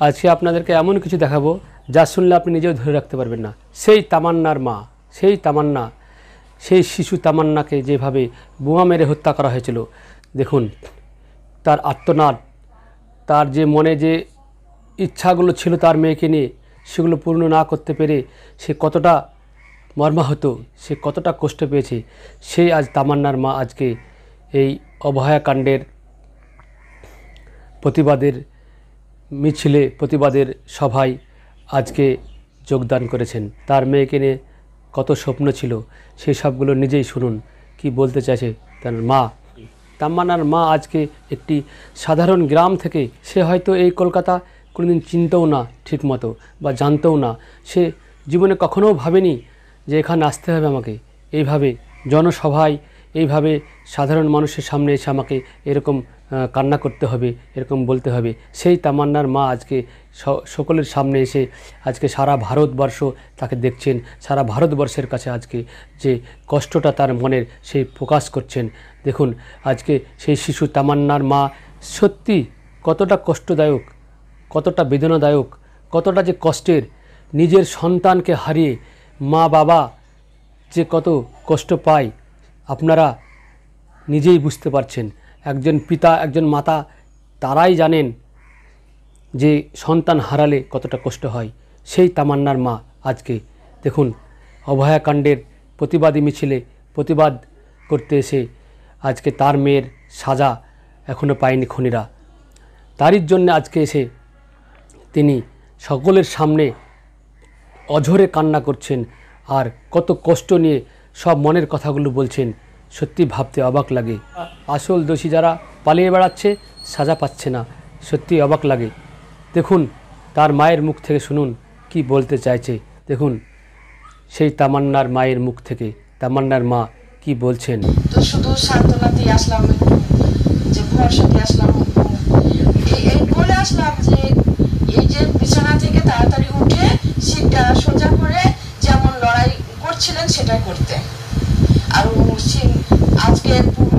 আজকে আপনাদেরকে এমন কিছু দেখাবো যা শুনলে আপনি নিজেও ধরে রাখতে পারবেন না। সেই তামান্নার মা, সেই তামান্না, সেই শিশু তামান্নাকে যেভাবে বোমা মেরে হত্যা করা হয়েছিল, দেখুন তার আর্তনাদ, তার যে মনে যে ইচ্ছাগুলো ছিল তার মেয়েকে নিয়ে, সেগুলো পূর্ণ না করতে পেরে সে কতটা মর্মাহত, সে কতটা কষ্ট পেয়েছে। সেই আজ তামান্নার মা আজকে এই অভয়াকাণ্ডের প্রতিবাদের মিছিলে, প্রতিবাদের সভায় আজকে যোগদান করেছেন। তার মেয়েকে নিয়ে কত স্বপ্ন ছিল, সেই সবগুলো নিজেই শুনুন কি বলতে চাইছে তার মা। তামান্নার মা আজকে একটি সাধারণ গ্রাম থেকে, সে হয়তো এই কলকাতা কোনোদিন চিনতেও না ঠিকমতো বা জানতেও না, সে জীবনে কখনোও ভাবেনি যে এখানে আসতে হবে আমাকে, এইভাবে জনসভায়, এইভাবে সাধারণ মানুষের সামনে এসে আমাকে এরকম কান্না করতে হবে, এরকম বলতে হবে। সেই তামান্নার মা আজকে সকলের সামনে এসে আজকে সারা ভারতবর্ষ তাকে দেখছেন, সারা ভারতবর্ষের কাছে আজকে যে কষ্টটা তার মনের সেই প্রকাশ করছেন। দেখুন আজকে সেই শিশু তামান্নার মা সত্যি কতটা কষ্টদায়ক, কতটা বেদনাদায়ক, কতটা যে কষ্টের। নিজের সন্তানকে হারিয়ে মা বাবা যে কত কষ্ট পায় আপনারা নিজেই বুঝতে পারছেন। একজন পিতা, একজন মাতা, তারাই জানেন যে সন্তান হারালে কতটা কষ্ট হয়। সেই তামান্নার মা আজকে দেখুন অভয়াকাণ্ডের প্রতিবাদী মিছিলে প্রতিবাদ করতে এসে আজকে তার মেয়ের সাজা এখনও পায়নি খুনিরা, তারই জন্য আজকে এসে তিনি সকলের সামনে অঝরে কান্না করছেন আর কত কষ্ট নিয়ে সব মনের কথাগুলো বলছেন। সত্যি ভাবতে অবাক লাগে। আসল দোষী যারা পালিয়ে বেড়াচ্ছে, সাজা পাচ্ছে না, সত্যি অবাক লাগে। দেখুন তার মায়ের মুখ থেকে শুনুন কি বলতে চাইছে। দেখুন সেই তামান্নার মায়ের মুখ থেকে তামান্নার মা কি বলছেন। তো শুধু সান্ত্বনা দিয়ে আসলাম, যে ভরসা দিয়ে আসলাম, এই বলে আসলাম যে এই যে বিছানা থেকে তাড়াতাড়ি উঠে সিটটা সোজা করে যেমন লড়াই করছিলেন সেটাই করতে। আর আজকে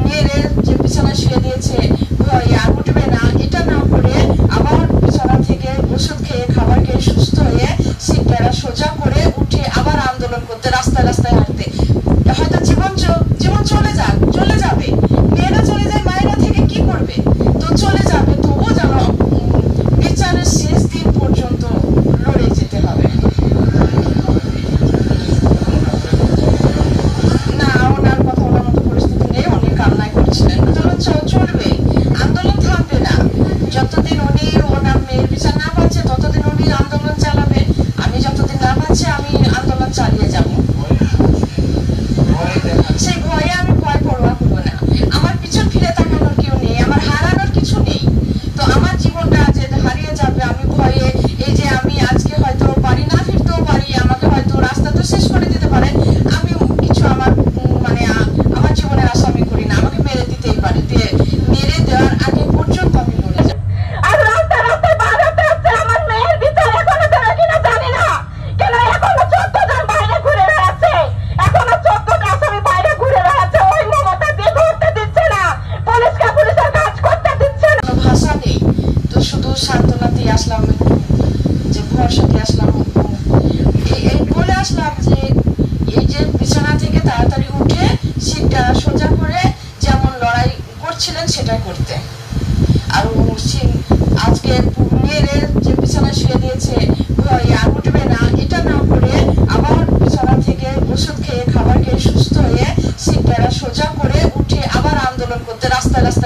মেয়েরে যে বিছানা শুয়ে দিয়েছে ভয়ে আর উঠবে না, এটা না করে আবার বিছানা থেকে ওষুধ খেয়ে খাবার খেয়ে সুস্থ হয়ে সিটটা সোজা করে উঠে আবার আন্দোলন করতে, রাস্তায় রাস্তায় হাঁটতে। হয়তো জীবন চলে যাবে, মেয়েরা চলে যায়, মায়েরা থেকে কি করবে? তো চলে যাবে, তবুও যেন বিচারের শেষ দিন পর্যন্ত লড়ে যেতে হবে। না, ওনার কথা বলার মতো পরিস্থিতি নেই, উনি কান্নায় করছিলেন। আন্দোলন চলবে, আন্দোলন থামবে না। যতদিন উনি ওনার মেয়ের বিচার না পাচ্ছে ততদিন উনি আন্দোলন চালাবে। আমি যতদিন না পাচ্ছি আমি আন্দোলন চালিয়ে যাব। সেই ভয়ে আমি ভয় পরোয়া করবো না। আমার পিছন ফিরে তাকানোর কেউ নেই, আমার হারানোর কিছু নেই। তো আমার জীবনটা যে হারিয়ে যাবে আমি ভয়ে, এই যে আমি আজকে হয়তো বাড়ি না ফিরতেও পারি, আমাকে হয়তো রাস্তা তো শেষ করে দিতে পারে, আমি কিছু আমার আমার জীবনের আশা আমি করি না, আমাকে মেরে দিতেই পারে, মেরে দেওয়ার আগে পর্যন্ত আমি লড়ে যাব। আর রাস্তায় রাস্তায় বাড়াতে হচ্ছে আমার মেয়ের বিচার এখনো দেবে কিনা জানি না, কেন এখনো 14 জন বাইরে ঘুরে বেড়াচ্ছে, এখনো 14টা আসামি বাইরে ঘুরে বেড়াচ্ছে। ওই মমতা দিয়ে ধরতে দিচ্ছে না, পুলিশের কাজ করতে দিচ্ছে না, ভাষা নেই। তো শুধু সান্ত্বনা দিয়ে আসলাম, যে ভরসা দিয়ে আসলাম, এই বলে আসলাম যে এই যে বিছানা থেকে তাড়াতাড়ি উঠে সিটটা সোজা করে যেমন লড়াই করছিলেন সেটাই করতে। আর আজকে মেয়েরে যে বিছানা শুয়ে দিয়েছে ভয়ে আর উঠবে না, এটা না করে আবার বিছানা থেকে ওষুধ খেয়ে খাবার খেয়ে সুস্থ হয়ে সিটটা সোজা করে উঠে আবার আন্দোলন করতে, রাস্তায় রাস্তায়